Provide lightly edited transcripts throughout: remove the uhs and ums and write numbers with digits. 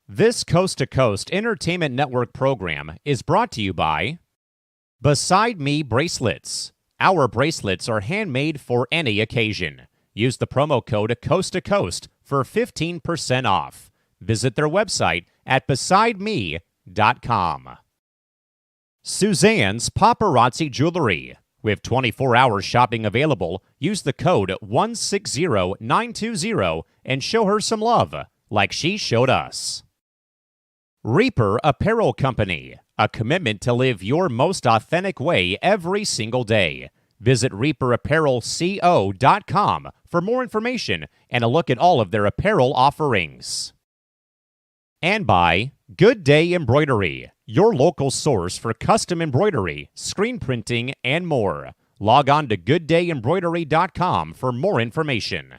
This Coast to Coast Entertainment Network program is brought to you by Beside Me Bracelets. Our bracelets are handmade for any occasion. Use the promo code Coast to Coast for 15% off. Visit their website at besideme.com. Suzanne's Paparazzi Jewelry. With 24-hour shopping available, use the code 160920 and show her some love, like she showed us. Reaper Apparel Company, a commitment to live your most authentic way every single day. Visit reaperapparelco.com for more information and a look at all of their apparel offerings. And by Good Day Embroidery, your local source for custom embroidery, screen printing, and more. Log on to gooddayembroidery.com for more information.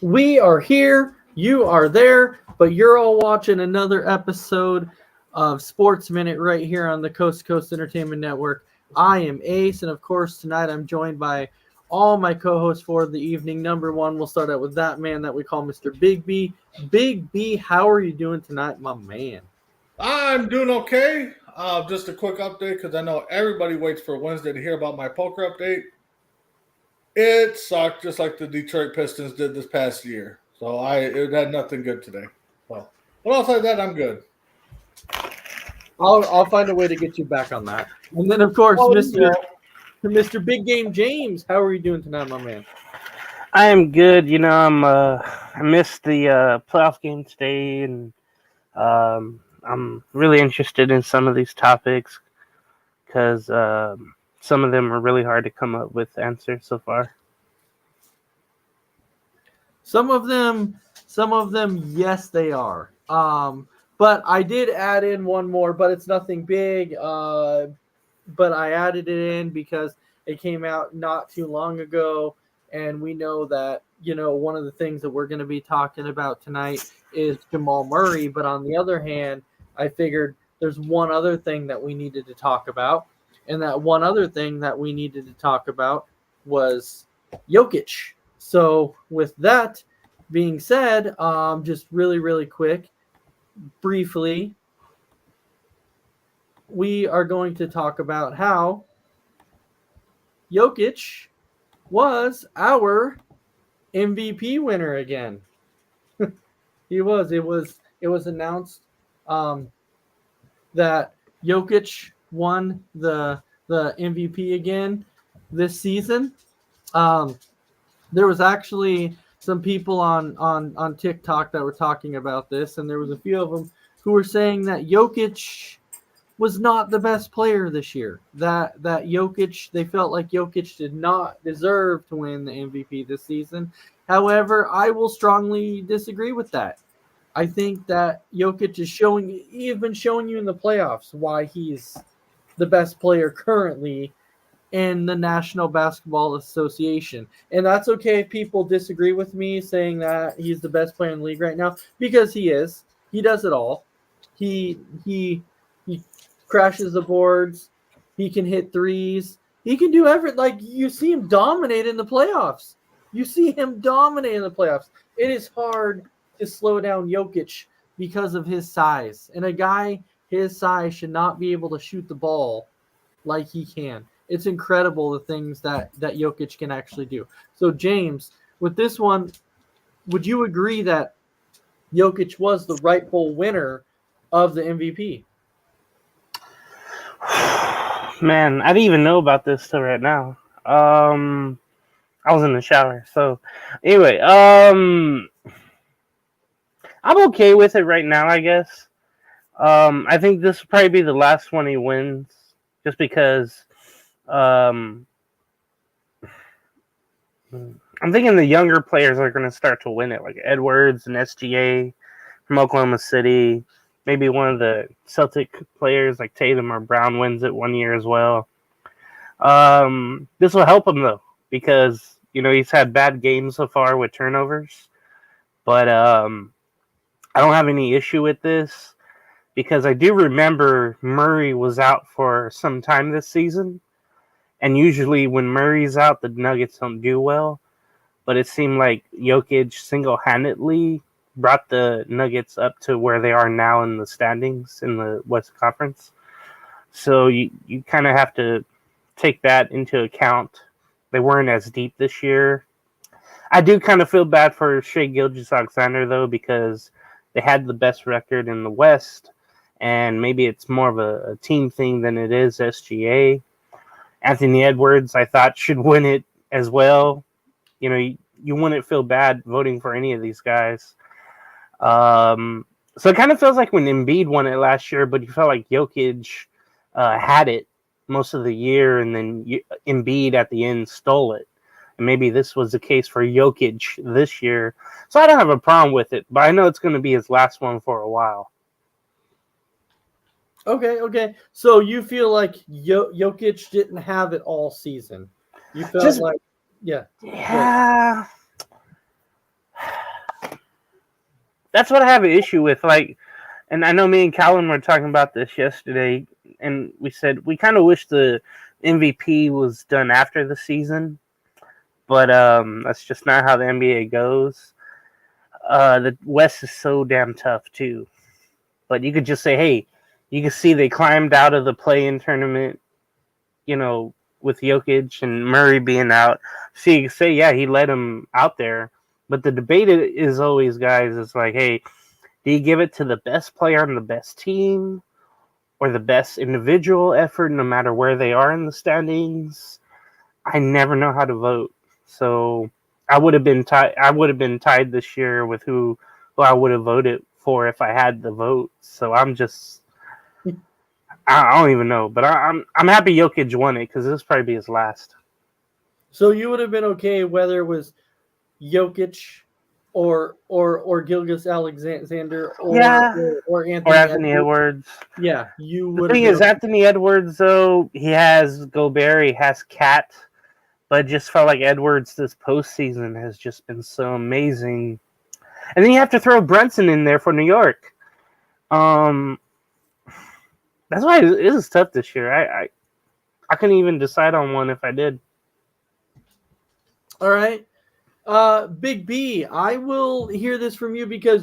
We are here, you are there, but you're all watching another episode of Sports Minute right here on the Coast to Coast Entertainment Network. I am Ace, and of course tonight I'm joined by all my co-hosts for the evening. Number one, we'll start out with that man that we call Mr. Big B. Big B, how are you doing tonight, my man? I'm doing okay. Just a quick update because I know everybody waits for Wednesday to hear about my poker update. It sucked, just like the Detroit Pistons did this past year. So it had nothing good today. Well, but outside that, I'm good. I'll find a way to get you back on that. And then, of course, Mr. Big Game James, how are you doing tonight, my man? I am good. You know, I missed the playoff game today, and I'm really interested in some of these topics because some of them are really hard to come up with answers so far. Some of them, yes, they are. But I did add in one more, but it's nothing big. But I added it in because it came out not too long ago, and we know that, one of the things that we're going to be talking about tonight is Jamal Murray. But on the other hand, I figured there's one other thing that we needed to talk about. And that one other thing that we needed to talk about was Jokic. So with that being said, just really, really quick, briefly, we are going to talk about how Jokic was our MVP winner again. He was. It was announced that Jokic won the MVP again this season. There was actually some people on TikTok that were talking about this, and there was a few of them who were saying that Jokic was not the best player this year. That Jokic, they felt like Jokic did not deserve to win the MVP this season. However, I will strongly disagree with that. I think that Jokic is he's been showing you in the playoffs why he's the best player currently in the National Basketball Association. And that's okay if people disagree with me saying that he's the best player in the league right now, because he is. He does it all. He crashes the boards. He can hit threes. He can do everything. Like, you see him dominate in the playoffs. It is hard to slow down Jokic because of his size. And a guy his size should not be able to shoot the ball like he can. It's incredible the things that Jokic can actually do. So, James, with this one, would you agree that Jokic was the rightful winner of the MVP? Man, I didn't even know about this till right now. I was in the shower. So, anyway, I'm okay with it right now, I guess. I think this will probably be the last one he wins, just because I'm thinking the younger players are going to start to win it, like Edwards and SGA from Oklahoma City. Maybe one of the Celtic players like Tatum or Brown wins it one year as well. This will help him though, because he's had bad games so far with turnovers, but I don't have any issue with this because I do remember Murray was out for some time this season, and usually when Murray's out, the Nuggets don't do well. But it seemed like Jokic single-handedly brought the Nuggets up to where they are now in the standings in the West Conference. So you kind of have to take that into account. They weren't as deep this year. I do kind of feel bad for Shai Gilgeous-Alexander, though, because they had the best record in the West, and maybe it's more of a team thing than it is SGA. Anthony Edwards, I thought, should win it as well. You wouldn't feel bad voting for any of these guys. So it kind of feels like when Embiid won it last year, but you felt like Jokic had it most of the year, and then Embiid at the end stole it. And maybe this was the case for Jokic this year. So I don't have a problem with it, but I know it's going to be his last one for a while. Okay. So you feel like Jokic didn't have it all season. You felt like, yeah. That's what I have an issue with. Like, and I know me and Calvin were talking about this yesterday, and we said we kind of wish the MVP was done after the season, but that's just not how the NBA goes. The West is so damn tough too, but you could just say, hey, you can see they climbed out of the play-in tournament, with Jokic and Murray being out. So you can say, yeah, he led him out there. But the debate is always, guys, it's like, hey, do you give it to the best player on the best team or the best individual effort no matter where they are in the standings? I never know how to vote. So I would have been tied this year with who I would have voted for if I had the vote. So I'm just I don't even know, but I'm happy Jokic won it because this will probably be his last. So you would have been okay whether it was Jokic or Gilgeous-Alexander or Anthony Edwards. Yeah, you would. The thing is, Anthony Edwards, though, he has Gobert, he has Cat, but it just felt like Edwards this postseason has just been so amazing. And then you have to throw Brunson in there for New York. That's why it is tough this year. I couldn't even decide on one if I did. All right. Big B, I will hear this from you because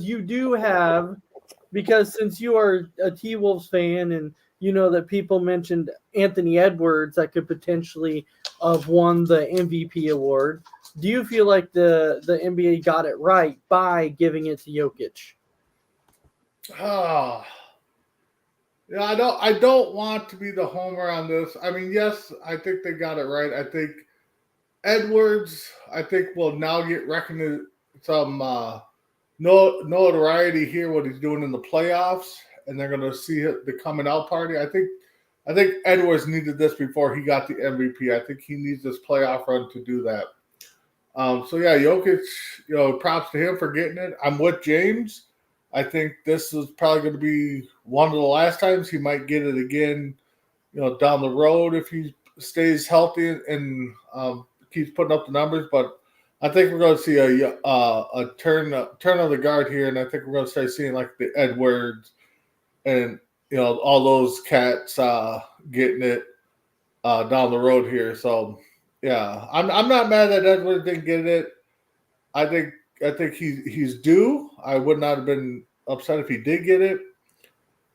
since you are a T-Wolves fan and you know that people mentioned Anthony Edwards that could potentially have won the MVP award. Do you feel like the NBA got it right by giving it to Jokic? Yeah, I don't want to be the homer on this. I mean, yes, I think they got it right. I think Edwards, will now get some notoriety here, what he's doing in the playoffs, and they're going to see the coming out party. I think Edwards needed this before he got the MVP. I think he needs this playoff run to do that. So yeah, Jokic, props to him for getting it. I'm with James. I think this is probably going to be one of the last times he might get it again, down the road if he stays healthy and keeps putting up the numbers. But I think we're going to see a turn of the guard here, and I think we're going to start seeing like the Edwards and all those cats getting it down the road here. So yeah, I'm not mad that Edwards didn't get it. I think he's due. I would not have been upset if he did get it,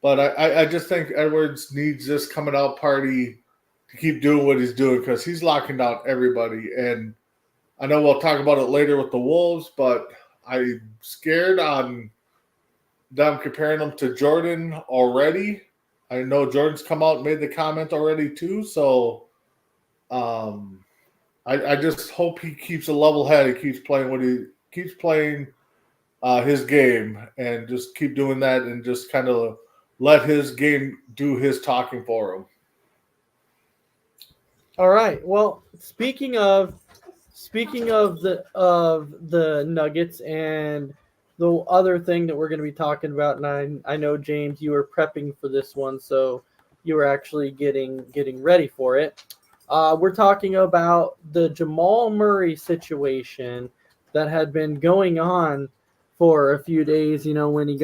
but I just think Edwards needs this coming out party to keep doing what he's doing because he's locking down everybody. And I know we'll talk about it later with the Wolves, but I'm scared on them comparing them to Jordan already. I know Jordan's come out and made the comment already too, so I just hope he keeps a level head. He keeps playing his game and just keep doing that and just kind of let his game do his talking for him. All right. Well, speaking of speaking of the Nuggets and the other thing that we're going to be talking about, and I know James, you were prepping for this one, so you were actually getting ready for it. We're talking about the Jamal Murray situation that had been going on for a few days. You know, when he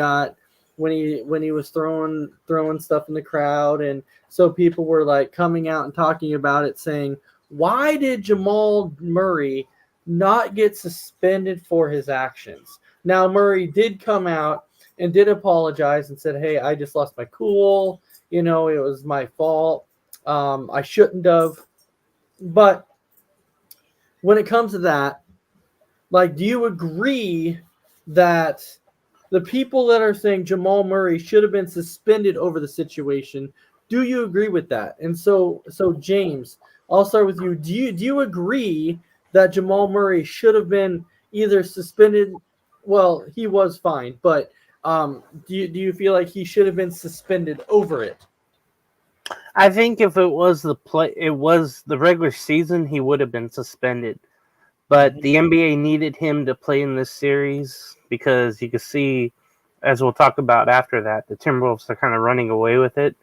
was throwing stuff in the crowd, and so people were like coming out and talking about it, saying, why did Jamal Murray not get suspended for his actions? Now, Murray did come out and did apologize and said, hey, I just lost my cool. You know, it was my fault. I shouldn't have. But when it comes to that, like, do you agree that the people that are saying Jamal Murray should have been suspended over the situation, do you agree with that? And so James, I'll start with you. Do you agree that Jamal Murray should have been either suspended? Well, he was fine, but do you feel like he should have been suspended over it? I think if it was the regular season, he would have been suspended. But the NBA needed him to play in this series because you could see, as we'll talk about after that, the Timberwolves are kind of running away with it,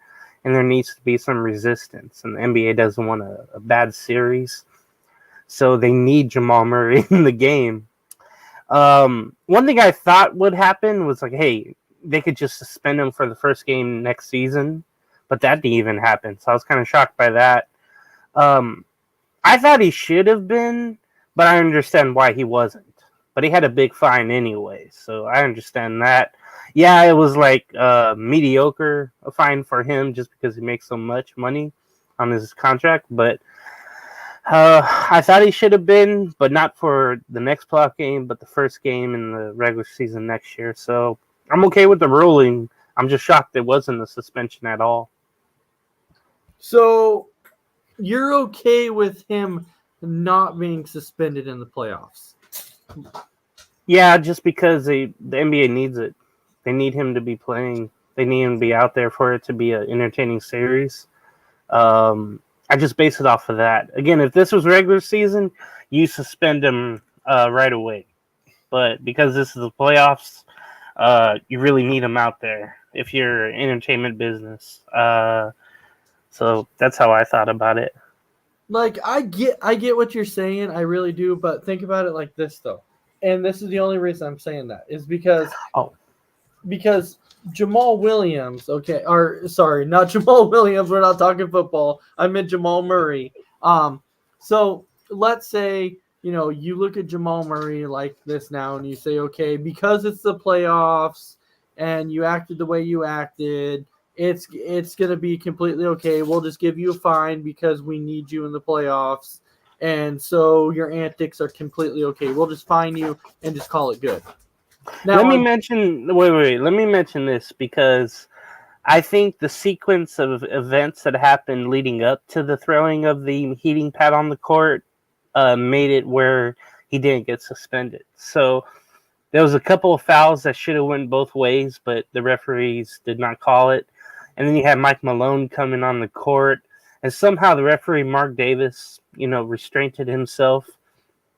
and there needs to be some resistance. And the NBA doesn't want a bad series, so they need Jamal Murray in the game. One thing I thought would happen was like, hey, they could just suspend him for the first game next season, but that didn't even happen. So I was kind of shocked by that. I thought he should have been, but I understand why he wasn't. But he had a big fine anyway, so I understand that. Yeah, it was like mediocre a fine for him just because he makes so much money on his contract. But I thought he should have been, but not for the next playoff game, but the first game in the regular season next year. So I'm okay with the ruling. I'm just shocked it wasn't a suspension at all. So you're okay with him not being suspended in the playoffs? Yeah, just because the NBA needs it. They need him to be playing. They need him to be out there for it to be an entertaining series. I just base it off of that. Again, if this was regular season, you suspend him right away. But because this is the playoffs, you really need him out there if you're entertainment business. So that's how I thought about it. Like, I get what you're saying, I really do, but think about it like this though. And this is the only reason I'm saying that is because Jamal Williams, okay, or sorry, not Jamal Williams, we're not talking football. I meant Jamal Murray. So let's say, you know, you look at Jamal Murray like this now and you say, okay, because it's the playoffs and you acted the way you acted, it's going to be completely okay. We'll just give you a fine because we need you in the playoffs. And so your antics are completely okay. We'll just fine you and just call it good. Now, Let me mention this because I think the sequence of events that happened leading up to the throwing of the heating pad on the court made it where he didn't get suspended. So there was a couple of fouls that should have went both ways, but the referees did not call it. And then you had Mike Malone coming on the court, and somehow the referee, Mark Davis, restrained himself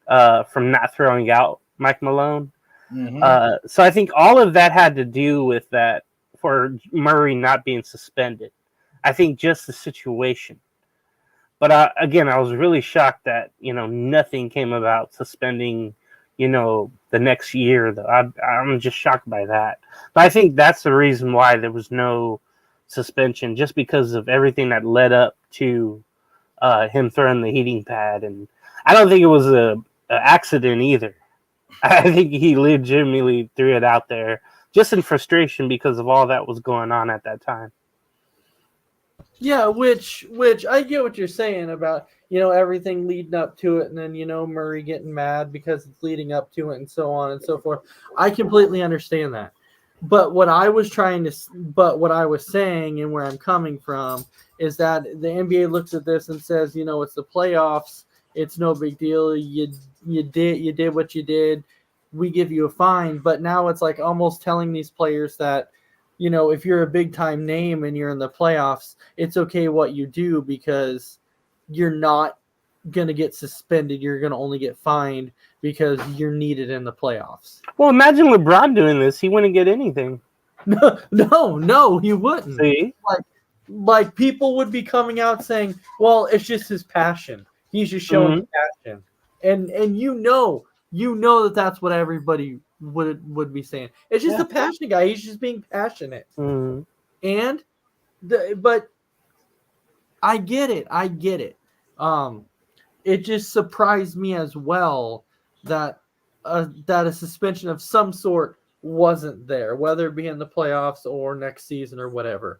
from not throwing out Mike Malone. Mm-hmm. So I think all of that had to do with that for Murray not being suspended. I think just the situation. But again, I was really shocked that, nothing came about suspending, the next year. Though I'm just shocked by that. But I think that's the reason why there was no suspension, just because of everything that led up to him throwing the heating pad. And I don't think it was an accident either. I think he legitimately threw it out there just in frustration because of all that was going on at that time. Yeah, which I get what you're saying about, everything leading up to it, and then, Murray getting mad because it's leading up to it and so on and so forth. I completely understand that. But what I was saying and where I'm coming from is that the NBA looks at this and says, it's the playoffs. It's no big deal. You did what you did. We give you a fine. But now it's like almost telling these players that, if you're a big time name and you're in the playoffs, it's okay what you do because you're not going to get suspended. You're going to only get fined because you're needed in the playoffs. Well, imagine LeBron doing this. He wouldn't get anything. No, he wouldn't. See? Like people would be coming out saying, well, it's just his passion. He's just showing passion. And you know that that's what everybody would be saying. It's just a passionate guy. He's just being passionate. And but I get it. It just surprised me as well that a suspension of some sort wasn't there, whether it be in the playoffs or next season or whatever.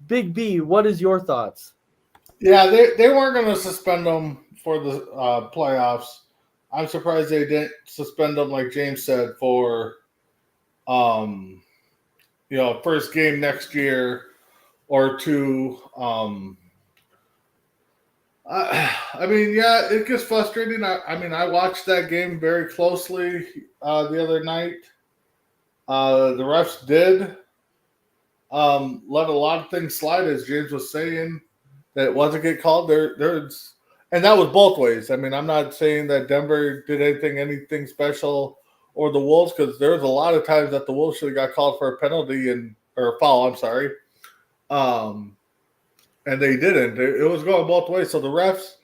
Big B, what is your thoughts? Yeah, they weren't going to suspend him for the playoffs. I'm surprised they didn't suspend him, like James said, for first game next year or two. I mean, yeah, it gets frustrating. I watched that game very closely the other night. The refs did let a lot of things slide, as James was saying, that it wasn't get called. There's, and that was both ways. I mean, I'm not saying that Denver did anything special, or the Wolves, because there's a lot of times that the Wolves should have got called for a penalty or a foul. I'm sorry. And they didn't. It was going both ways. So the refs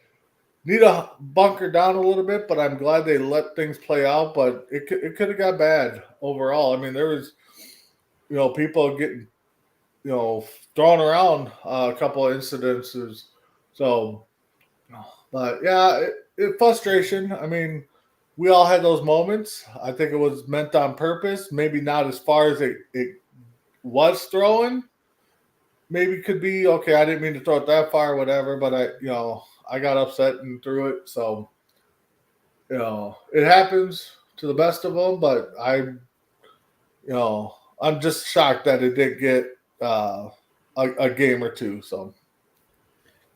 need to bunker down a little bit, but I'm glad they let things play out. But it could have got bad overall. I mean, there was, people getting, thrown around a couple of incidences. So, but yeah, frustration. I mean, we all had those moments. I think it was meant on purpose. Maybe not as far as it was throwing. Maybe could be, okay, I didn't mean to throw it that far, whatever, but I got upset and threw it. So, it happens to the best of them, but I'm just shocked that it did get a game or two. So,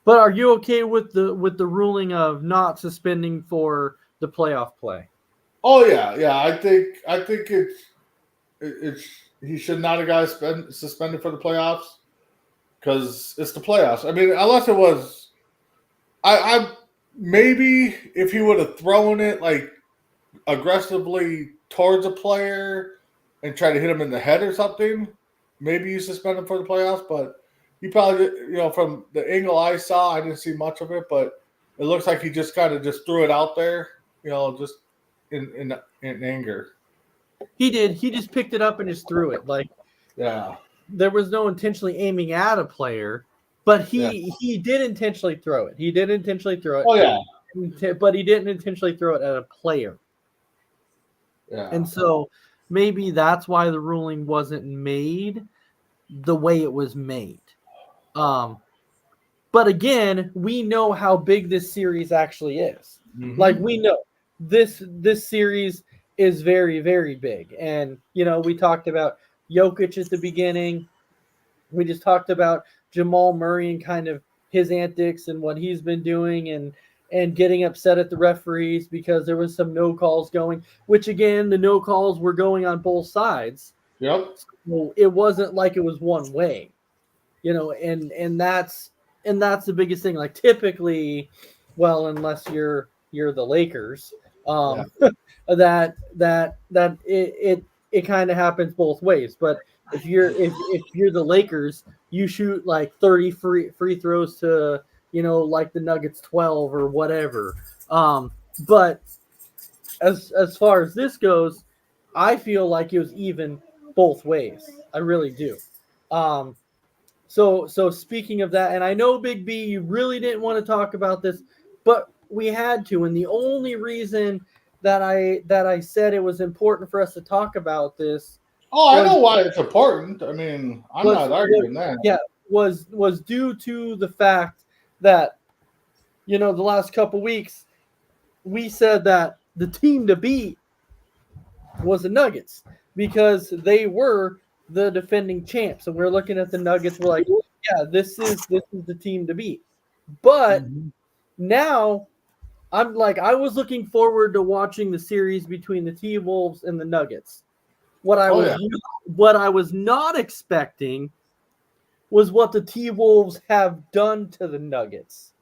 but are you okay with the ruling of not suspending for the playoff play? Oh yeah. I think it's he should not have got suspended for the playoffs. Because it's the playoffs. I mean, unless it was, I maybe if he would have thrown it like aggressively towards a player and tried to hit him in the head or something, maybe you suspend him for the playoffs. But he probably, from the angle I saw, I didn't see much of it. But it looks like he just kind of just threw it out there, just in anger. He did. He just picked it up and just threw it. Yeah. There was no intentionally aiming at a player, but he did intentionally throw it. He did intentionally throw it. Oh, yeah. But he didn't intentionally throw it at a player. Yeah. And so maybe that's why the ruling wasn't made the way it was made. But again, we know how big this series actually is. Mm-hmm. Like, we know this series is very, very big. And, we talked about Jokic at the beginning. We just talked about Jamal Murray and kind of his antics and what he's been doing and getting upset at the referees because there was some no calls going, which again, the no calls were going on both sides. Yep. So it wasn't like it was one way, and that's the biggest thing. Like typically, well, unless you're the Lakers, that it kind of happens both ways. But if you're the Lakers, you shoot like 30 free throws to, like the Nuggets 12 or whatever. But as far as this goes, I feel like it was even both ways. I really do. So speaking of that, and I know Big B, you really didn't want to talk about this, but we had to, and the only reason that I said it was important for us to talk about this. Oh, I know why it's important. I mean, I'm not arguing that. Yeah, was due to the fact that, the last couple weeks, we said that the team to beat was the Nuggets because they were the defending champs. And we're looking at the Nuggets. We're like, yeah, this is the team to beat. But now I'm like, I was looking forward to watching the series between the T-Wolves and the Nuggets. What I was not expecting was what the T-Wolves have done to the Nuggets.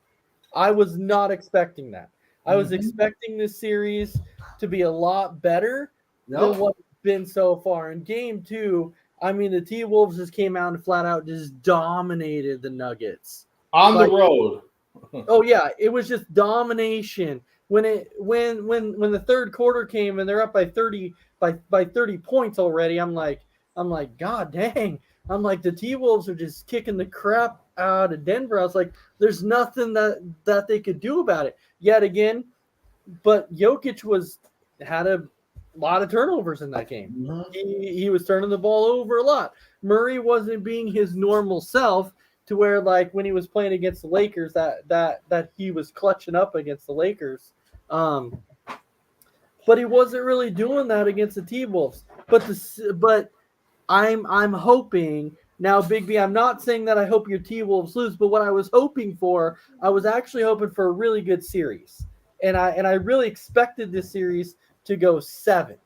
I was not expecting that. I was expecting this series to be a lot better than what it's been so far. In game 2, I mean, the T-Wolves just came out and flat out just dominated the Nuggets. On the road. Oh yeah, it was just domination. When the third quarter came and they're up by 30 points already, I'm like, God dang. I'm like, the T-Wolves are just kicking the crap out of Denver. I was like, there's nothing that they could do about it. Yet again, but Jokic had a lot of turnovers in that game. He was turning the ball over a lot. Murray wasn't being his normal self to where, like, when he was playing against the Lakers, that he was clutching up against the Lakers. But he wasn't really doing that against the T-Wolves. But I'm hoping now, Big B. I'm not saying that I hope your T-Wolves lose, but what I was hoping for, I was actually hoping for a really good series, and I really expected this series to go 7.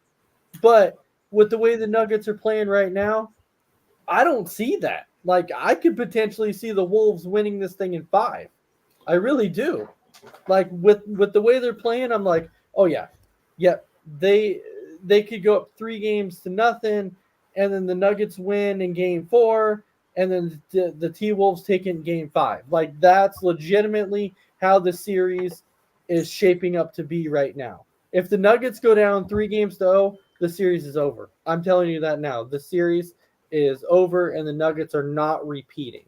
But with the way the Nuggets are playing right now, I don't see that. Like, I could potentially see the Wolves winning this thing in 5. I really do. Like, with the way they're playing, I'm like, oh yeah, they could go up 3-0, and then the Nuggets win in game 4, and then the T-Wolves take it in game 5. Like, that's legitimately how the series is shaping up to be right now. If the Nuggets go down 3-0, the series is over. I'm telling you that now. The series is over, and the Nuggets are not repeating.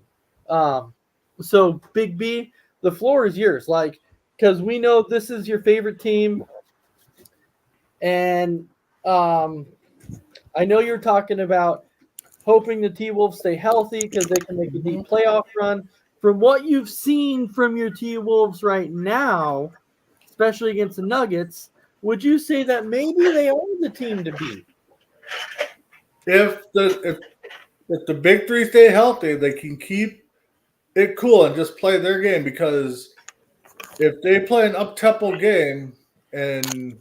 So, Big B, the floor is yours. Like, because we know this is your favorite team, and I know you're talking about hoping the T-Wolves stay healthy because they can make a deep playoff run. From what you've seen from your T-Wolves right now, especially against the Nuggets, would you say that maybe they are the team to beat? If the big three stay healthy, they can keep it cool and just play their game, because if they play an up-tempo game, and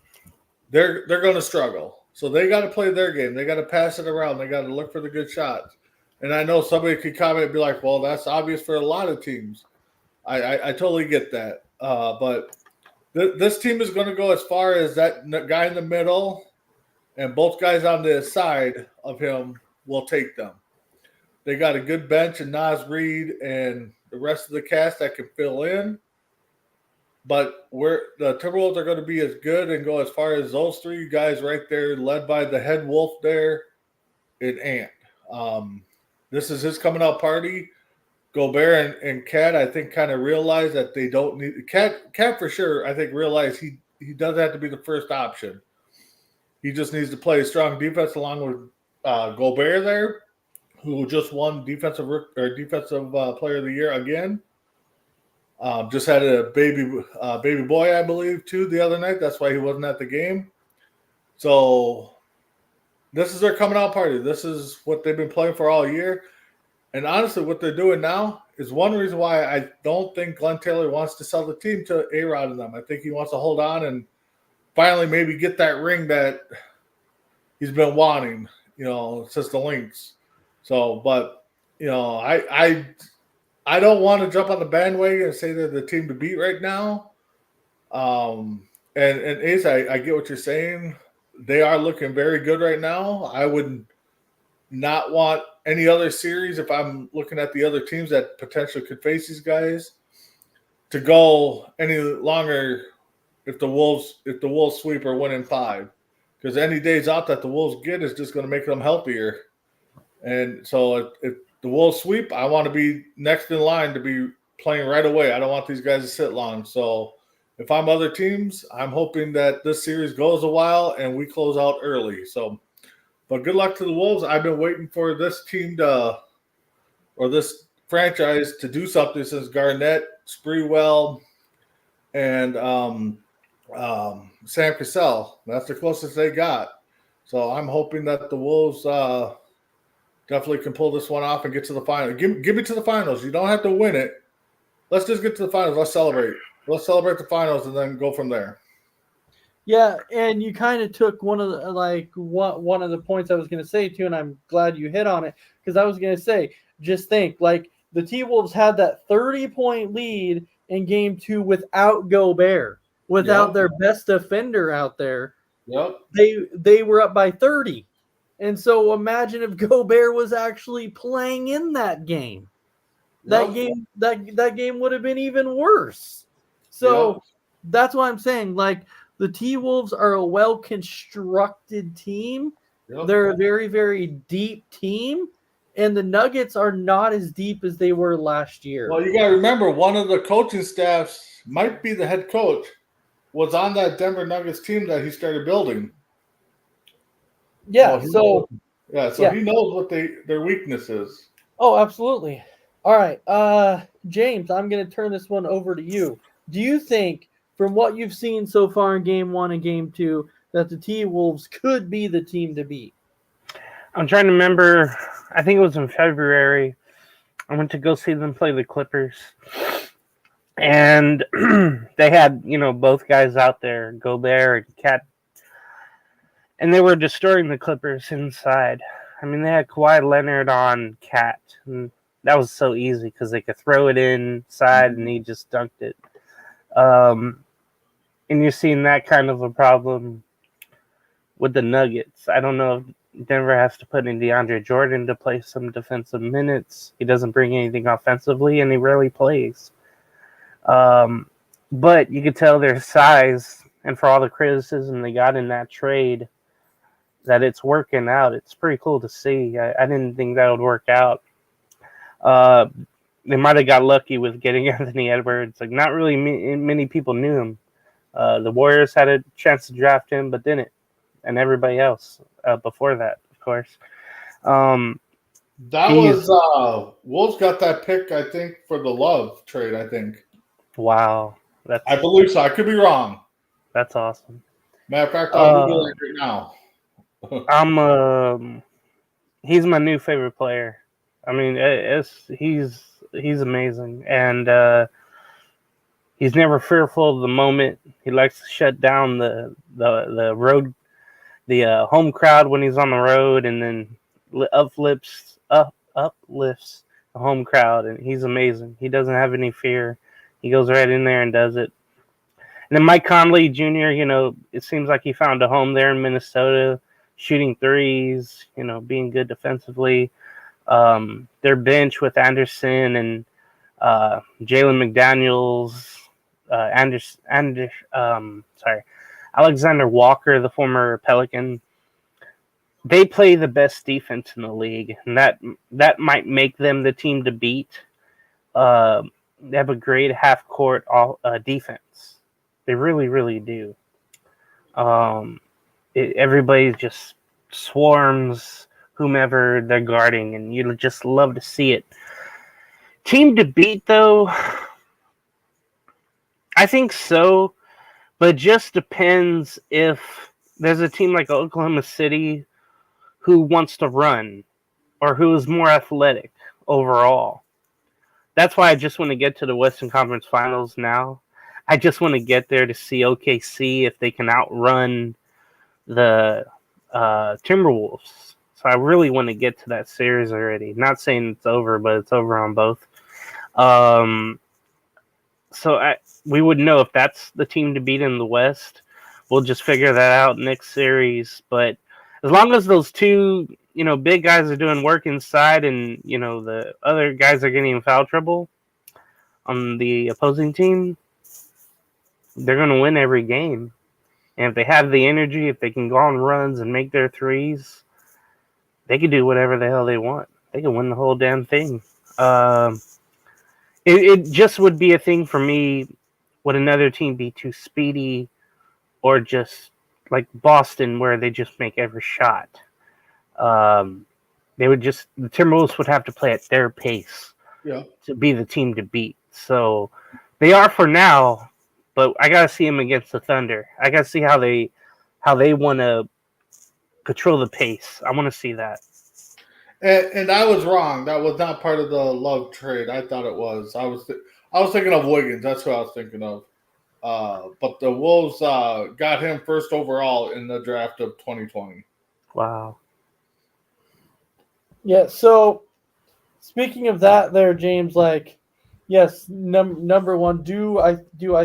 they're going to struggle. So they got to play their game. They got to pass it around. They got to look for the good shots. And I know somebody could comment and be like, well, that's obvious for a lot of teams. I totally get that. But this team is going to go as far as that guy in the middle, and both guys on the side of him will take them. They got a good bench and Nas Reed and the rest of the cast that can fill in. But where the Timberwolves are going to be as good and go as far as those 3 guys right there, led by the head wolf there in Ant. This is his coming out party. Gobert and Cat, I think, kind of realize that they don't need Cat for sure. I think realize he doesn't have to be the first option. He just needs to play strong defense along with Gobert there, who just won defensive player of the year again. Just had a baby boy, I believe, too, the other night. That's why he wasn't at the game. So this is their coming out party. This is what they've been playing for all year. And honestly, what they're doing now is one reason why I don't think Glenn Taylor wants to sell the team to A-Rod and them. I think he wants to hold on and finally maybe get that ring that he's been wanting, since the Lynx. So, but, I don't want to jump on the bandwagon and say they're the team to beat right now. And Ace, I get what you're saying. They are looking very good right now. I would not want any other series, if I'm looking at the other teams that potentially could face these guys, to go any longer if the Wolves sweep or win in 5. Because any days out that the Wolves get is just going to make them healthier. And so if the Wolves sweep, I want to be next in line to be playing right away. I don't want these guys to sit long. So if I'm other teams, I'm hoping that this series goes a while and we close out early. So, but good luck to the Wolves. I've been waiting for this team this franchise to do something since Garnett, Sprewell, and Sam Cassell. That's the closest they got. So I'm hoping that the Wolves definitely can pull this one off and get to the final. Give me to the finals. You don't have to win it. Let's just get to the finals. Let's celebrate. Let's celebrate the finals and then go from there. Yeah, and you kind of took one of the points I was going to say too, and I'm glad you hit on it, because I was going to say, just think, like, the T-Wolves had that 30-point lead in game 2 without Gobert, without Yep. their best defender out there. Yep. They were up by 30. And so imagine if Gobert was actually playing in that game. That game would have been even worse. So that's why I'm saying, like, the T-Wolves are a well-constructed team. Yep. They're a very, very deep team, and the Nuggets are not as deep as they were last year. Well, you got to remember, one of the coaching staffs might be the head coach, was on that Denver Nuggets team that he started building. Yeah, so he knows what their weakness is. Oh, absolutely. All right, James, I'm going to turn this one over to you. Do you think, from what you've seen so far in Game 1 and Game 2, that the T-Wolves could be the team to beat? I'm trying to remember. I think it was in February. I went to go see them play the Clippers. And they had, both guys out there, Gobert and Cat. And they were destroying the Clippers inside. I mean, they had Kawhi Leonard on Cat. And that was so easy because they could throw it inside and he just dunked it. And you're seeing that kind of a problem with the Nuggets. I don't know if Denver has to put in DeAndre Jordan to play some defensive minutes. He doesn't bring anything offensively, and he rarely plays. But you could tell their size, and for all the criticism they got in that trade, that it's working out. It's pretty cool to see. I didn't think that would work out. They might have got lucky with getting Anthony Edwards. Like, not really many people knew him. The Warriors had a chance to draft him, but didn't. And everybody else before that, of course. Wolves got that pick, I think, for the Love trade, I think. Wow. I believe so. I could be wrong. That's awesome. Matter of fact, I'll Google it right now. He's my new favorite player. I mean, he's amazing. And he's never fearful of the moment. He likes to shut down the road, the home crowd when he's on the road, and then uplifts the home crowd. And he's amazing. He doesn't have any fear. He goes right in there and does it. And then Mike Conley Jr., it seems like he found a home there in Minnesota, shooting threes, being good defensively. Their bench with Anderson and Jalen McDaniels, Alexander Walker, the former Pelican. They play the best defense in the league, and that might make them the team to beat. They have a great half-court defense. They really, really do. Everybody just swarms whomever they're guarding, and you just love to see it. Team to beat, though, I think so, but it just depends if there's a team like Oklahoma City who wants to run or who is more athletic overall. That's why I just want to get to the Western Conference Finals now. I just want to get there to see OKC if they can outrun the Timberwolves. So I really want to get to that series already. Not saying it's over, but it's over on both. So we would know if that's the team to beat in the West. We'll just figure that out next series. But as long as those two, big guys are doing work inside and, the other guys are getting in foul trouble on the opposing team, they're going to win every game. And if they have the energy, if they can go on runs and make their threes, they can do whatever the hell they want. They can win the whole damn thing. It just would be a thing for me. Would another team be too speedy, or just like Boston where they just make every shot? The Timberwolves would have to play at their pace to be the team to beat. So they are for now, but I gotta see them against the Thunder. I gotta see how they want to control the pace. I want to see that. And I was wrong. That was not part of the Love trade. I thought it was. I was thinking of Wiggins. That's what I was thinking of. But the Wolves got him first overall in the draft of 2020. Wow. Yeah, so speaking of that there, James, like, Yes, number one. Do I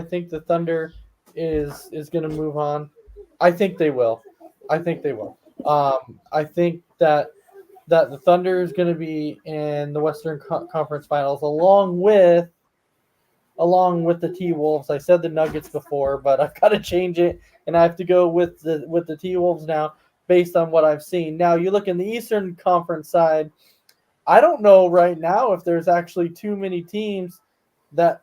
think the Thunder is going to move on? I think they will. I think they will. I think that the Thunder is going to be in the Western Conference Finals along with the T Wolves. I said the Nuggets before, but I've got to change it, and I have to go with the T Wolves now based on what I've seen. Now you look in the Eastern Conference side. I don't know right now if there's actually too many teams that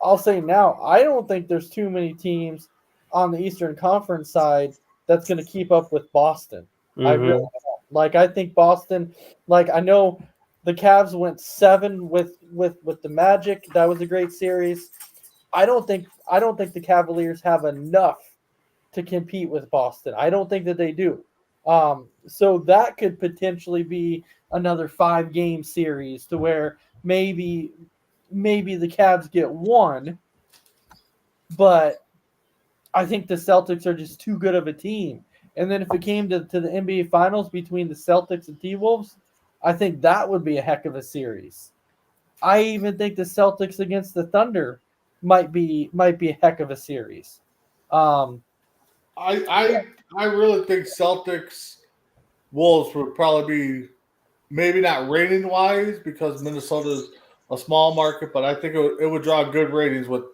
I'll say now. I don't think there's too many teams on the Eastern Conference side that's going to keep up with Boston. I really Mm-hmm. don't. Like I think Boston. Like I know the Cavs went 7 with the Magic. That was a great series. I don't think the Cavaliers have enough to compete with Boston. I don't think that they do. So that could potentially be another 5-game series to where maybe the Cavs get one, but I think the Celtics are just too good of a team. And then if it came to the NBA Finals between the Celtics and T Wolves, I think that would be a heck of a series. I even think the Celtics against the Thunder might be a heck of a series. Um, I really think Celtics Wolves would probably be maybe not rating wise because Minnesota's a small market, but I think it would draw good ratings with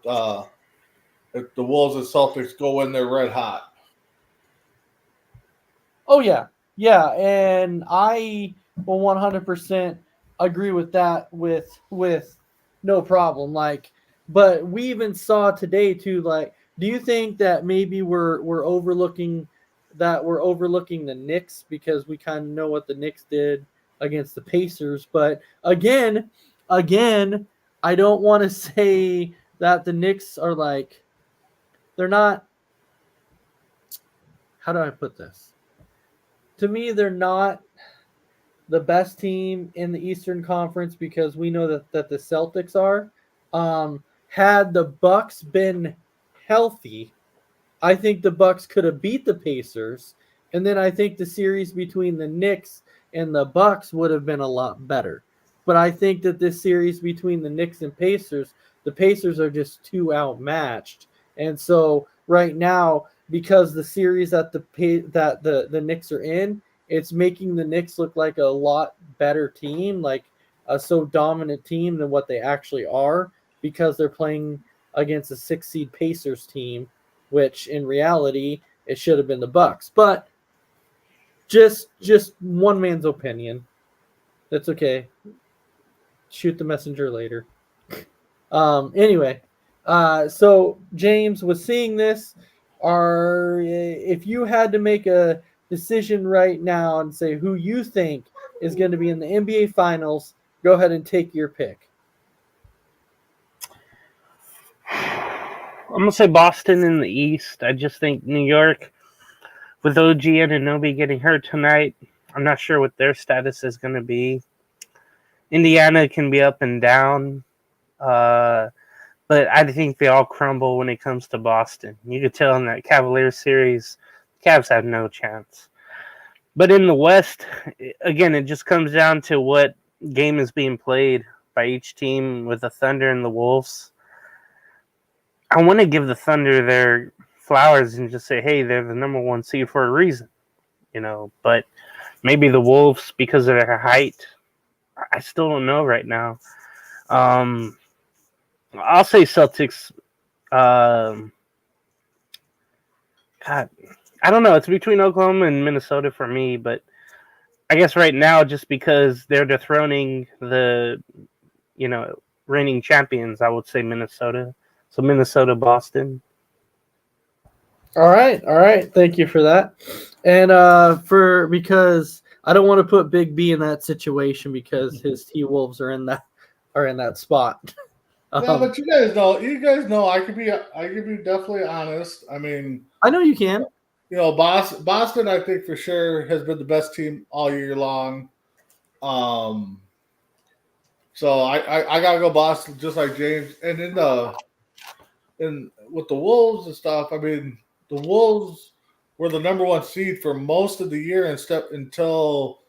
if the Wolves and Celtics go in there red hot. Oh yeah, yeah, and I will 100% agree with that with no problem. Like, but we even saw today too. Like, do you think that maybe we're overlooking the Knicks because we kind of know what the Knicks did against the Pacers? But again, I don't want to say that the Knicks are like they're not. How do I put this? To me, they're not the best team in the Eastern Conference because we know that the Celtics are. Had the Bucks been healthy, I think the Bucks could have beat the Pacers, and then I think the series between the Knicks and the Bucks would have been a lot better. But I think that this series between the Knicks and Pacers, the Pacers are just too outmatched, and so right now because the series that the Knicks are in, it's making the Knicks look like a lot better team, like a so dominant team than what they actually are because they're playing against a 6 seed Pacers team, which in reality it should have been the Bucks. But just one man's opinion. That's okay. Shoot the messenger later. Anyway, so James was seeing this. If you had to make a decision right now and say who you think is going to be in the NBA Finals, go ahead and take your pick. I'm gonna say Boston in the East. I just think New York, with OG and Anunoby getting hurt tonight, I'm not sure what their status is gonna be. Indiana can be up and down, but I think they all crumble when it comes to Boston. You could tell in that Cavaliers series, Cavs have no chance. But in the West, again, it just comes down to what game is being played by each team with the Thunder and the Wolves. I want to give the Thunder their flowers and just say, hey, they're the number 1 seed for a reason, But maybe the Wolves, because of their height, I still don't know right now. I'll say Celtics. God, I don't know. It's between Oklahoma and Minnesota for me, but I guess right now, just because they're dethroning the, reigning champions, I would say Minnesota. So Minnesota, Boston. All right. Thank you for that. And because I don't want to put Big B in that situation because his T Wolves are in that spot. Yeah, but you guys know, I could be definitely honest. I mean, I know you can. Boston, I think for sure has been the best team all year long. Um, so I gotta go Boston, just like James. And in with the Wolves and stuff, I mean, the Wolves were the number 1 seed for most of the year and until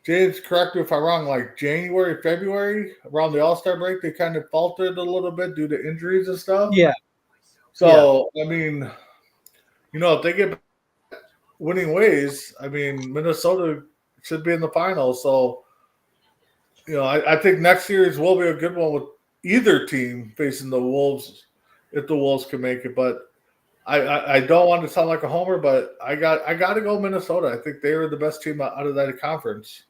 James, correct me if I'm wrong, like January, February, around the All-Star break, they kind of faltered a little bit due to injuries and stuff. Yeah. So, I mean, if they get winning ways, I mean, Minnesota should be in the finals. So, I think next series will be a good one with either team facing the Wolves, if the Wolves can make it. But I don't want to sound like a homer, but I got to go Minnesota. I think they were the best team out of that conference.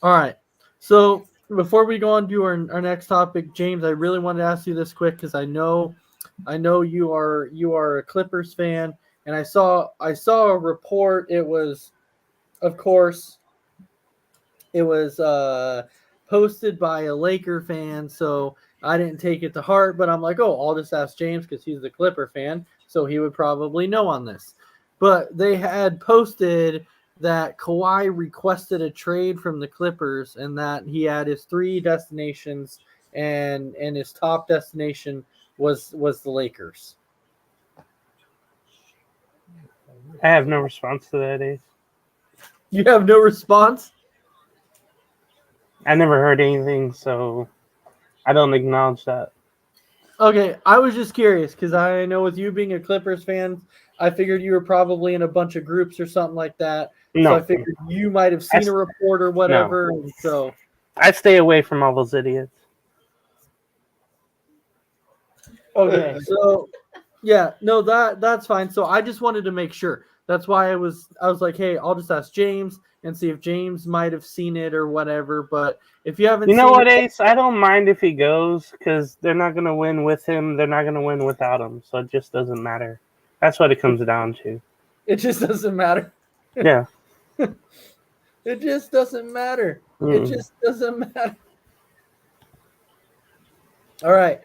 All right. So before we go on to our next topic, James, I really wanted to ask you this quick because I know you are a Clippers fan, and I saw a report. It was, of course, posted by a Laker fan, so I didn't take it to heart. But I'm like, oh, I'll just ask James because he's the Clipper fan, so he would probably know on this. But they had posted that Kawhi requested a trade from the Clippers and that he had his 3 destinations and his top destination was the Lakers. I have no response to that, Ace. You have no response? I never heard anything, so I don't acknowledge that. Okay, I was just curious because I know with you being a Clippers fan, I figured you were probably in a bunch of groups or something like that. No. So I figured you might have seen a report or whatever. No. And so I stay away from all those idiots. okay, so yeah, no, that's fine. So I just wanted to make sure. That's why I was like, hey, I'll just ask James and see if James might have seen it or whatever. But if you haven't, You know seen what, it, Ace? I don't mind if he goes because they're not going to win with him. They're not going to win without him. So it just doesn't matter. That's what it comes down to. it just doesn't matter. Yeah. It just doesn't matter. Mm. It just doesn't matter. All right.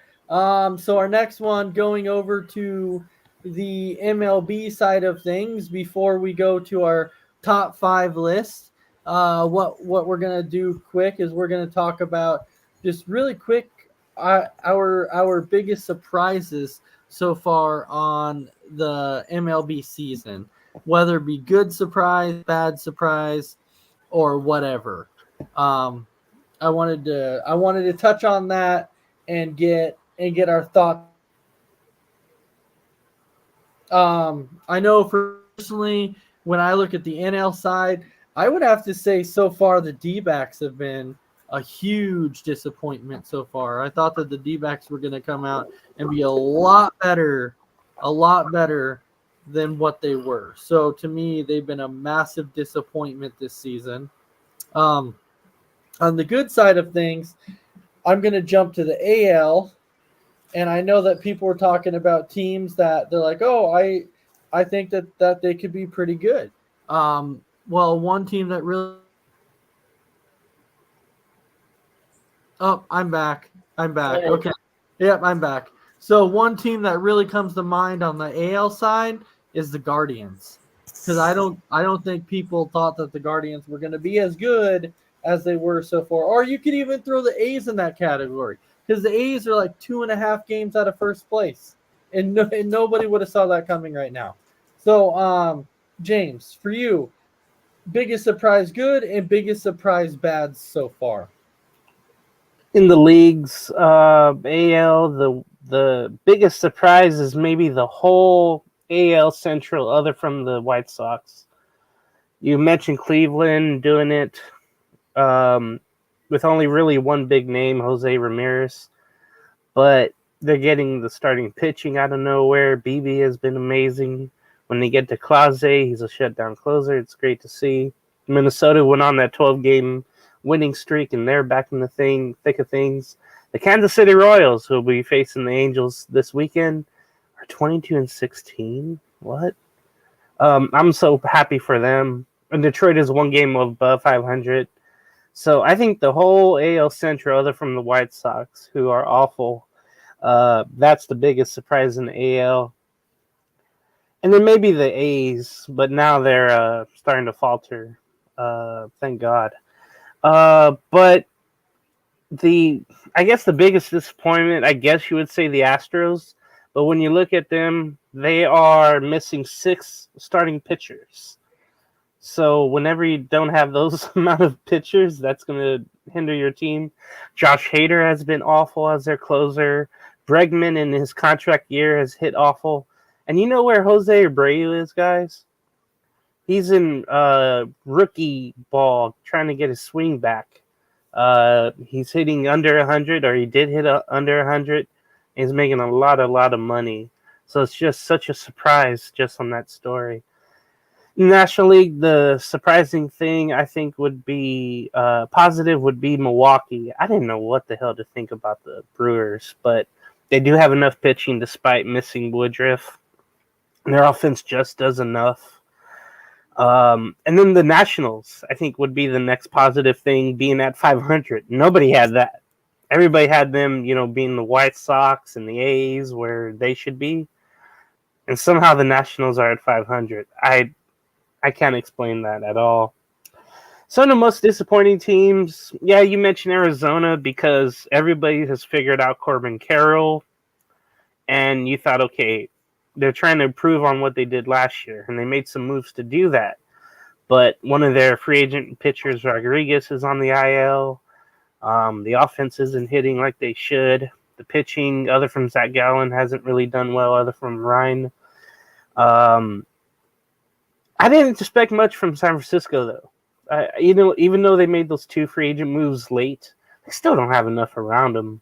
So our next one, going over to the MLB side of things before we go to our top 5 list. What we're gonna do quick is we're gonna talk about just really quick our biggest surprises so far on the MLB season, whether it be good surprise, bad surprise, or whatever. I wanted to touch on that and get our thoughts. I know personally, when I look at the NL side, I would have to say so far the D-backs have been a huge disappointment so far. I thought that the D-backs were going to come out and be a lot better than what they were. So to me, they've been a massive disappointment this season. On the good side of things, I'm going to jump to the AL. And I know that people were talking about teams that they're like, oh, I think that they could be pretty good. Well, one team that really – oh, I'm back. Okay. Yep, I'm back. So one team that really comes to mind on the AL side is the Guardians. Because I don't think people thought that the Guardians were going to be as good as they were so far. Or you could even throw the A's in that category. Because the A's are like 2.5 games out of first place. And nobody would have saw that coming right now. So, James, for you, biggest surprise good and biggest surprise bad so far? In the leagues, AL, the biggest surprise is maybe the whole AL Central, other from the White Sox. You mentioned Cleveland doing it with only really one big name, Jose Ramirez. But they're getting the starting pitching out of nowhere. BB has been amazing. When they get to Clase, he's a shutdown closer. It's great to see. Minnesota went on that 12-game winning streak, and they're back in the thick of things. The Kansas City Royals, who will be facing the Angels this weekend, are 22-16. What? I'm so happy for them. And Detroit is 1 game above 500. So I think the whole AL Central, other from the White Sox, who are awful, that's the biggest surprise in the AL. And then maybe the A's, but now they're starting to falter. Thank God. But I guess the biggest disappointment, I guess you would say the Astros. But when you look at them, they are missing 6 starting pitchers. So whenever you don't have those amount of pitchers, that's going to hinder your team. Josh Hader has been awful as their closer. Bregman in his contract year has hit awful. And you know where Jose Abreu is, guys? He's in rookie ball trying to get his swing back. He's hitting under 100, or he did hit under 100. He's making a lot of money. So it's just such a surprise just on that story. National League, the surprising thing I think would be positive would be Milwaukee. I didn't know what the hell to think about the Brewers, but they do have enough pitching despite missing Woodruff. Their offense just does enough. And then the Nationals, I think, would be the next positive thing, being at 500. Nobody had that. Everybody had them, being the White Sox and the A's where they should be. And somehow the Nationals are at 500. I can't explain that at all. Some of the most disappointing teams, yeah, you mentioned Arizona because everybody has figured out Corbin Carroll. And you thought, okay, they're trying to improve on what they did last year. And they made some moves to do that. But one of their free agent pitchers, Rodriguez, is on the IL. The offense isn't hitting like they should. The pitching, other from Zach Gallen, hasn't really done well, other from Ryan. I didn't expect much from San Francisco, though. Even though they made those 2 free agent moves late, they still don't have enough around them.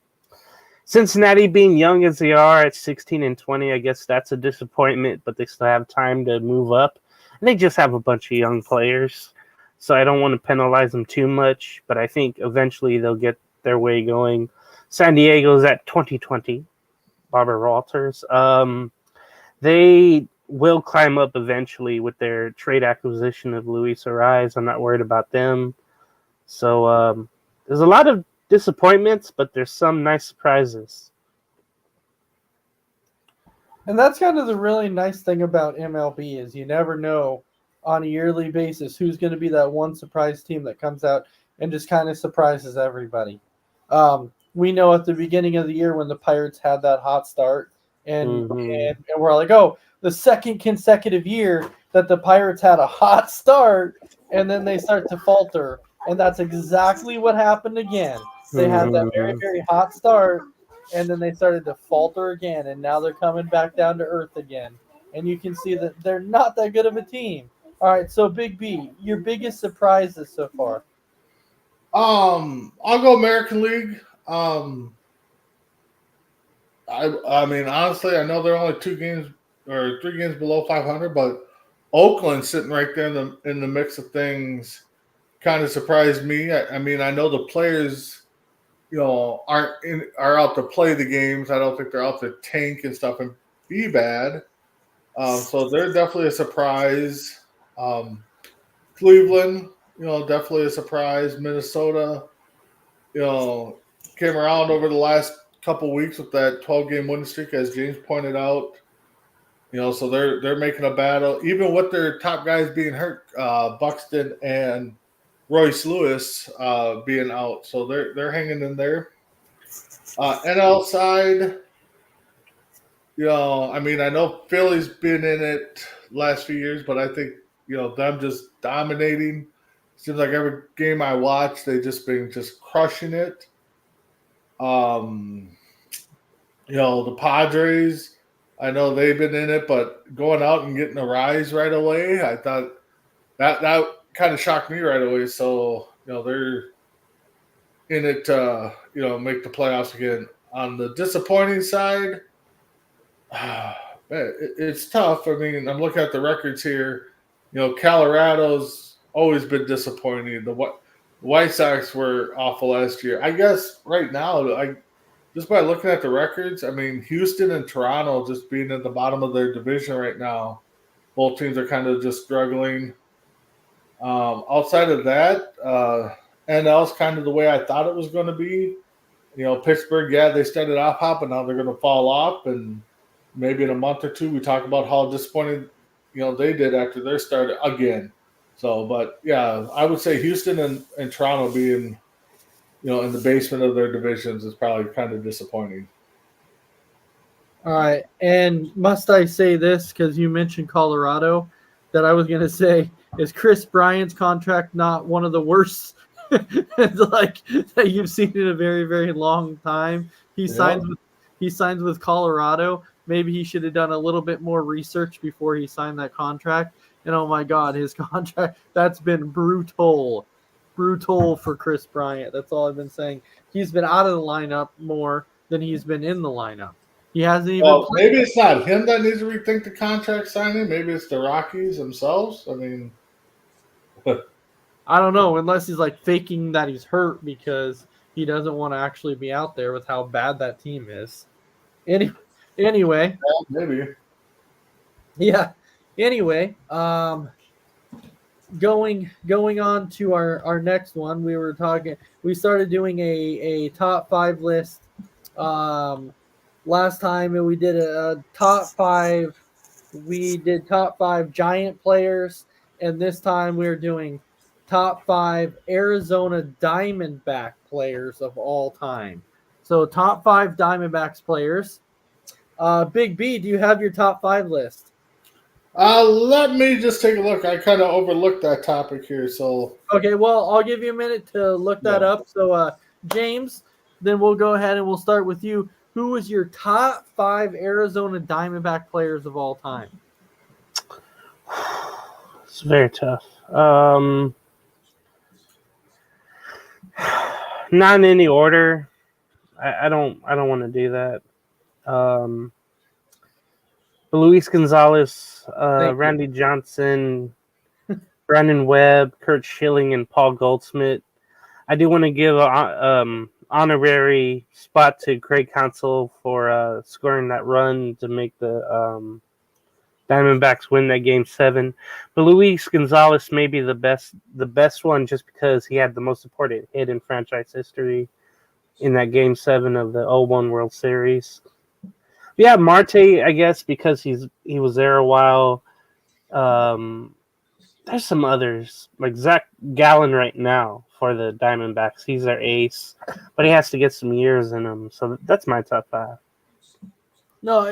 Cincinnati, being young as they are at 16 and 20, I guess that's a disappointment, but they still have time to move up. And they just have a bunch of young players, so I don't want to penalize them too much, but I think eventually they'll get their way going. San Diego's at 2020, Barbara Walters. They will climb up eventually with their trade acquisition of Luis Ariz. I'm not worried about them. So there's a lot of disappointments, but there's some nice surprises. And that's kind of the really nice thing about MLB is you never know on a yearly basis who's going to be that one surprise team that comes out and just kind of surprises everybody. We know at the beginning of the year when the Pirates had that hot start, and we're like, oh, the second consecutive year that the Pirates had a hot start, and then they start to falter. And that's exactly what happened again. They had that very, very hot start, and then they started to falter again, and now they're coming back down to earth again. And you can see that they're not that good of a team. All right, so Big B, your biggest surprises so far? I'll go American League. I mean, honestly, I know they're only 2 games or 3 games below 500, but Oakland sitting right there in the mix of things kind of surprised me. I mean, I know the players, are out to play the games. I don't think they're out to tank and stuff and be bad. So they're definitely a surprise. Cleveland, definitely a surprise. Minnesota, came around over the last couple weeks with that 12-game winning streak, as James pointed out. So they're making a battle, even with their top guys being hurt, Buxton and Royce Lewis being out. So they're hanging in there. NL side, I mean, I know Philly's been in it last few years, but I think them just dominating. Seems like every game I watch, they just been just crushing it. The Padres, I know they've been in it, but going out and getting a rise right away, I thought that kind of shocked me right away. So, they're in it to, make the playoffs again. On the disappointing side, it's tough. I mean, I'm looking at the records here. Colorado's always been disappointing. The White Sox were awful last year. I guess right now, just by looking at the records, I mean, Houston and Toronto just being at the bottom of their division right now. Both teams are kind of just struggling. Outside of that, NL's kind of the way I thought it was going to be. Pittsburgh, yeah, they started off hot, but now they're going to fall off. And maybe in a month or 2, we talk about how disappointed, they did after their start again. So, but yeah, I would say Houston and Toronto being, in the basement of their divisions is probably kind of disappointing. All right, and must I say this because you mentioned Colorado? that I was going to say is Chris Bryant's contract not one of the worst like that you've seen in a very, very long time. He signs with Colorado. Maybe he should have done a little bit more research before he signed that contract. And oh my God, his contract, that's been brutal for Chris Bryant. That's all I've been saying. He's been out of the lineup more than he's been in the lineup. He hasn't even Well, played. maybe it's not him that needs to rethink the contract signing. Maybe it's the Rockies themselves. I mean, I don't know, unless he's like faking that he's hurt because he doesn't want to actually be out there with how bad that team is. Anyway, maybe. yeah. Anyway, going on to our next one, we started doing a top 5 list last time, and we did a top 5. We did top 5 Giant players, and this time we're doing top 5 Arizona Diamondback players of all time. So top 5 Diamondbacks players. Big B, do you have your top 5 list? Let me just take a look. I kind of overlooked that topic here, so Okay, well, I'll give you a minute to look that up. So, James, then we'll go ahead and we'll start with you. Who was your top 5 Arizona Diamondback players of all time? It's very tough. Not in any order. I don't want to do that. Luis Gonzalez, Randy Johnson, Brandon Webb, Kurt Schilling, and Paul Goldschmidt. I do want to give an honorary spot to Craig Counsell for scoring that run to make the Diamondbacks win that Game 7. But Luis Gonzalez may be the best one just because he had the most important hit in franchise history in that Game 7 of the 0-1 World Series. Yeah, Marte, I guess, because he was there a while. There's some others, like Zach Gallen right now for the Diamondbacks. He's their ace, but he has to get some years in him. So that's my top 5. No,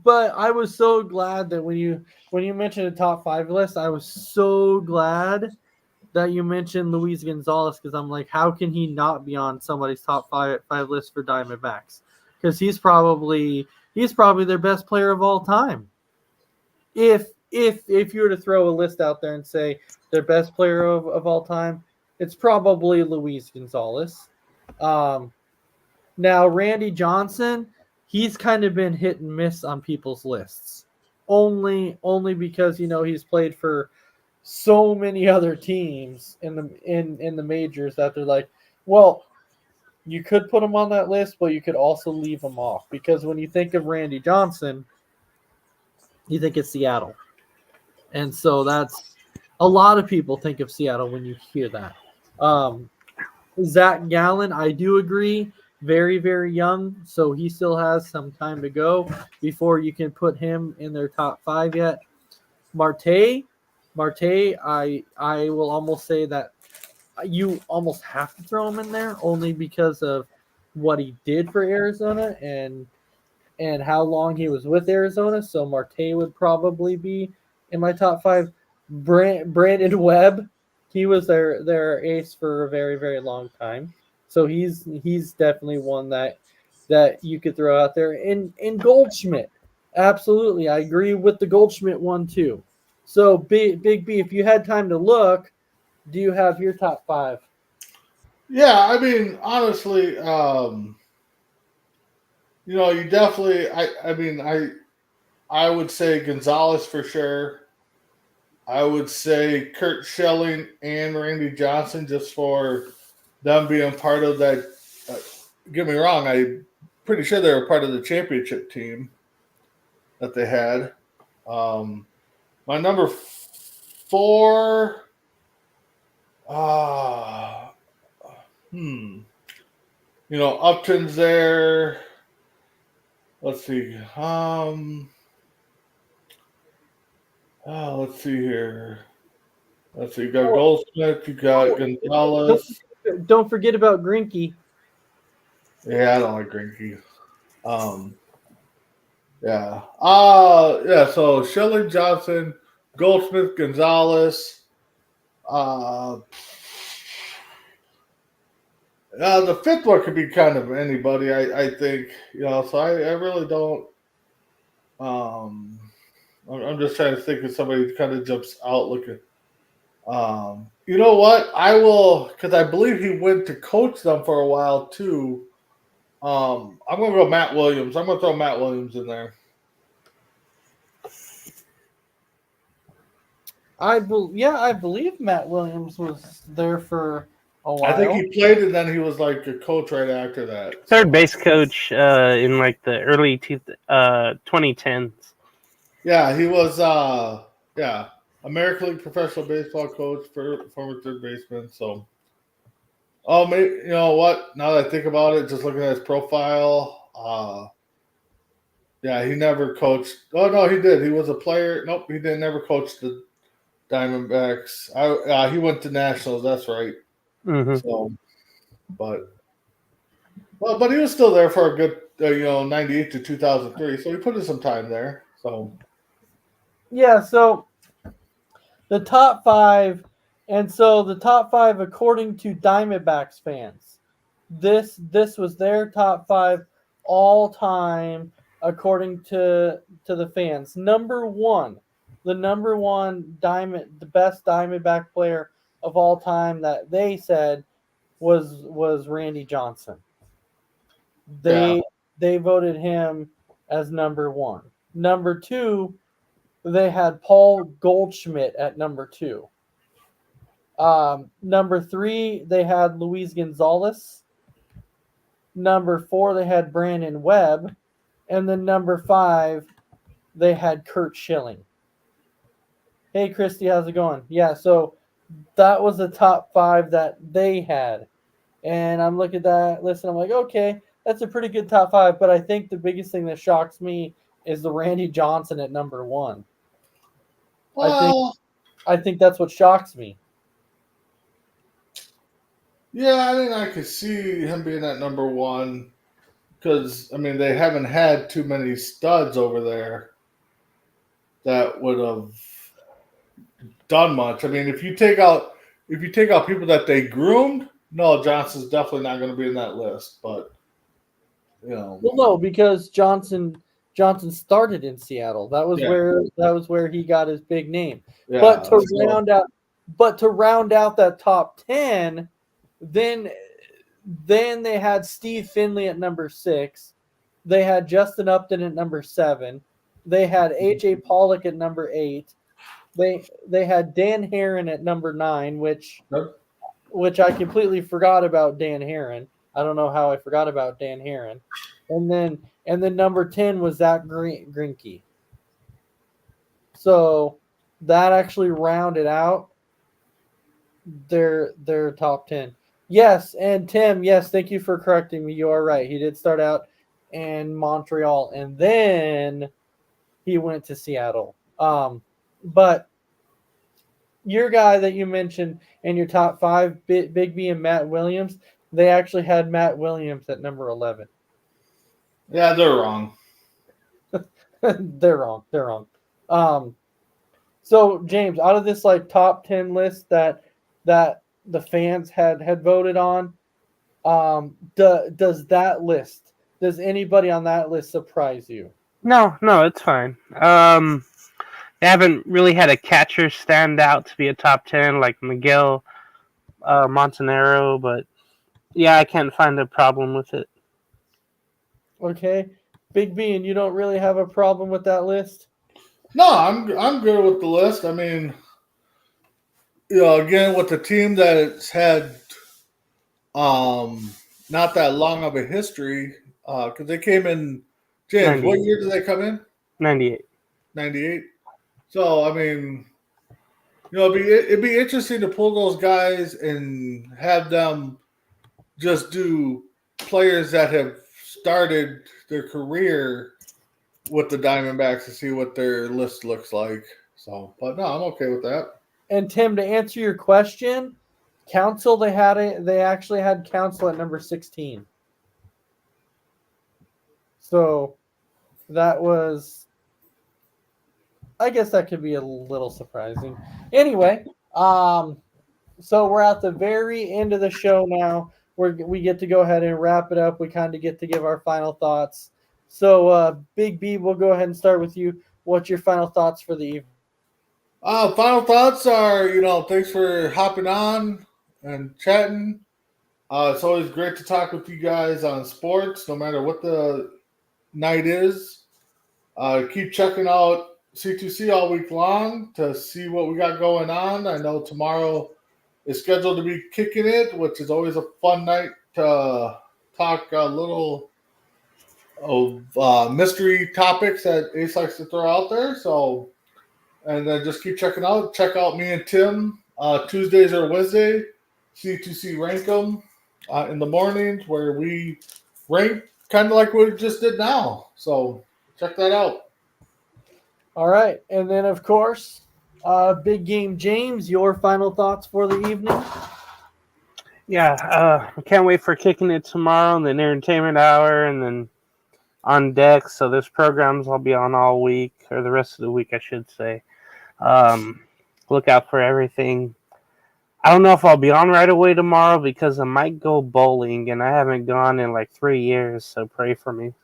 but I was so glad that when you mentioned a top 5 list, I was so glad that you mentioned Luis Gonzalez, because I'm like, how can he not be on somebody's top 5 list for Diamondbacks? Because he's probably their best player of all time. If you were to throw a list out there and say their best player of all time, it's probably Luis Gonzalez. Now Randy Johnson, he's kind of been hit and miss on people's lists, only because he's played for so many other teams in the majors that they're like, well, you could put him on that list, but you could also leave him off, because when you think of Randy Johnson, you think it's Seattle. And so that's a lot of people think of Seattle when you hear that. Zach Gallen, I do agree, very, very young, so he still has some time to go before you can put him in their top 5 yet. Marte, I will almost say that you almost have to throw him in there, only because of what he did for Arizona and how long he was with Arizona. So Marte would probably be in my top 5. Brandon Webb, he was their ace for a very, very long time. So he's definitely one that you could throw out there. And Goldschmidt, absolutely, I agree with the Goldschmidt one too. So Big B, if you had time to look, do you have your top 5? Yeah, I mean, honestly, you definitely. I would say Gonzalez for sure. I would say Kurt Schilling and Randy Johnson, just for them being part of that. Get me wrong, I'm pretty sure they were part of the championship team that they had. My number 4. Upton's there. Let's see. Let's see here. Let's see. You got Goldsmith. You got Gonzalez. Don't forget about Greinke. Yeah, I don't like Greinke. Yeah. So Schilling, Johnson, Goldsmith, Gonzalez. The fifth one could be kind of anybody, I think. So I really don't. I'm just trying to think of somebody who kind of jumps out looking. You know what? I will, because I believe he went to coach them for a while too. I'm going to go Matt Williams. I'm going to throw Matt Williams in there. I believe Matt Williams was there for a while. I think he played and then he was like a coach right after that. Third base coach in like the early 2010s. Yeah, he was American League professional baseball coach, former third baseman. So, maybe, you know what? Now that I think about it, just looking at his profile, he never coached. Oh no, he did. He was a player. Nope, he didn't. Never coach the Diamondbacks. He went to Nationals. That's right. Mm-hmm. So, but he was still there for a good, 98 to 2003. So he put in some time there. So. Yeah, so the top five, according to Diamondbacks fans, this was their top five all time according to the fans. The number one the best Diamondback player of all time that they said was Randy Johnson. They voted him as number one. Number two, they had Paul Goldschmidt at number two. Number three, they had Luis Gonzalez. Number four, they had Brandon Webb. And then number five, they had Kurt Schilling. Hey, Christy, how's it going? Yeah, so that was the top five that they had. And I'm looking at that list and I'm like, okay, that's a pretty good top five. But I think the biggest thing that shocks me is the Randy Johnson at number one. Well, I think that's what shocks me. Yeah, I think I could see him being at number one because, they haven't had too many studs over there that would have done much. If you take out people that they groomed, no, Johnson's definitely not going to be in that list. But Well, no, because Johnson started in Seattle. That was where he got his big name. Yeah, but to round out that top 10, then they had Steve Finley at number 6. They had Justin Upton at number 7. They had AJ Pollock at number 8. They had Dan Herron at number 9, which I completely forgot about Dan Herron. I don't know how I forgot about Dan Herron. And then number 10 was Zach Greinke. So that actually rounded out their top 10. Yes, and Tim, yes, thank you for correcting me. You are right. He did start out in Montreal, and then he went to Seattle. But your guy that you mentioned in your top 5, Big B and Matt Williams, they actually had Matt Williams at number 11. Yeah, they're wrong. They're wrong. So James, out of this top 10 list that the fans had voted on, does anybody on that list surprise you? No, it's fine. They haven't really had a catcher stand out to be a top 10 like Miguel Montanaro, but yeah, I can't find a problem with it. Okay, Big B, and you don't really have a problem with that list? No, I'm good with the list. Again, with the team that's had not that long of a history, because they came in, James, 98. What year did they come in? 98. 98. So, it'd be interesting to pull those guys and have them just do players that have started their career with the Diamondbacks to see what their list looks like. So, but no, I'm okay with that. And Tim, to answer your question, Council, they actually had Council at number 16. So that was, I guess that could be a little surprising. Anyway, so we're at the very end of the show now. We get to go ahead and wrap it up. We kind of get to give our final thoughts. So, Big B, we'll go ahead and start with you. What's your final thoughts for the evening? Final thoughts are, thanks for hopping on and chatting. It's always great to talk with you guys on sports, no matter what the night is. Keep checking out C2C all week long to see what we got going on. I know tomorrow is scheduled to be Kicking It, which is always a fun night to talk a little of mystery topics that Ace likes to throw out there. So, and then just keep checking out. Check out me and Tim Tuesdays or Wednesday, C2C Rank 'em in the mornings, where we rank kind of like what we just did now. So check that out. All right. And then, of course, Big Game James, your final thoughts for the evening? Yeah, I can't wait for Kicking It tomorrow and then Entertainment Hour and then on deck. So there's programs I'll be on all week, or the rest of the week, I should say. Look out for everything. I don't know if I'll be on right away tomorrow because I might go bowling, and I haven't gone in like 3 years, so pray for me.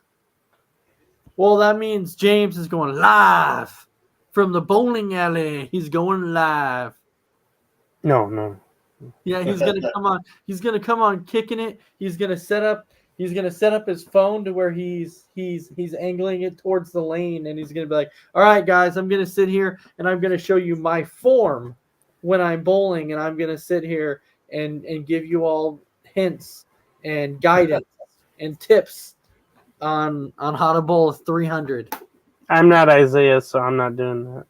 Well, that means James is going live from the bowling alley. He's going live. No. Yeah, he's gonna come on. He's gonna come on Kicking It. He's gonna set up his phone to where he's angling it towards the lane, and he's gonna be like, "All right, guys, I'm gonna sit here and I'm gonna show you my form when I'm bowling, and I'm gonna sit here and give you all hints and guidance and tips on how to bowl a 300." I'm not Isaiah, so I'm not doing that.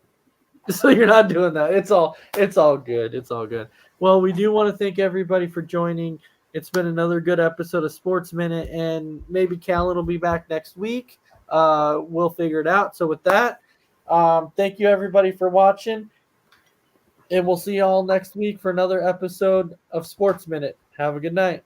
So you're not doing that. It's all good. It's all good. Well, we do want to thank everybody for joining. It's been another good episode of Sports Minute, and maybe Callan will be back next week. We'll figure it out. So with that, thank you everybody for watching, and we'll see you all next week for another episode of Sports Minute. Have a good night.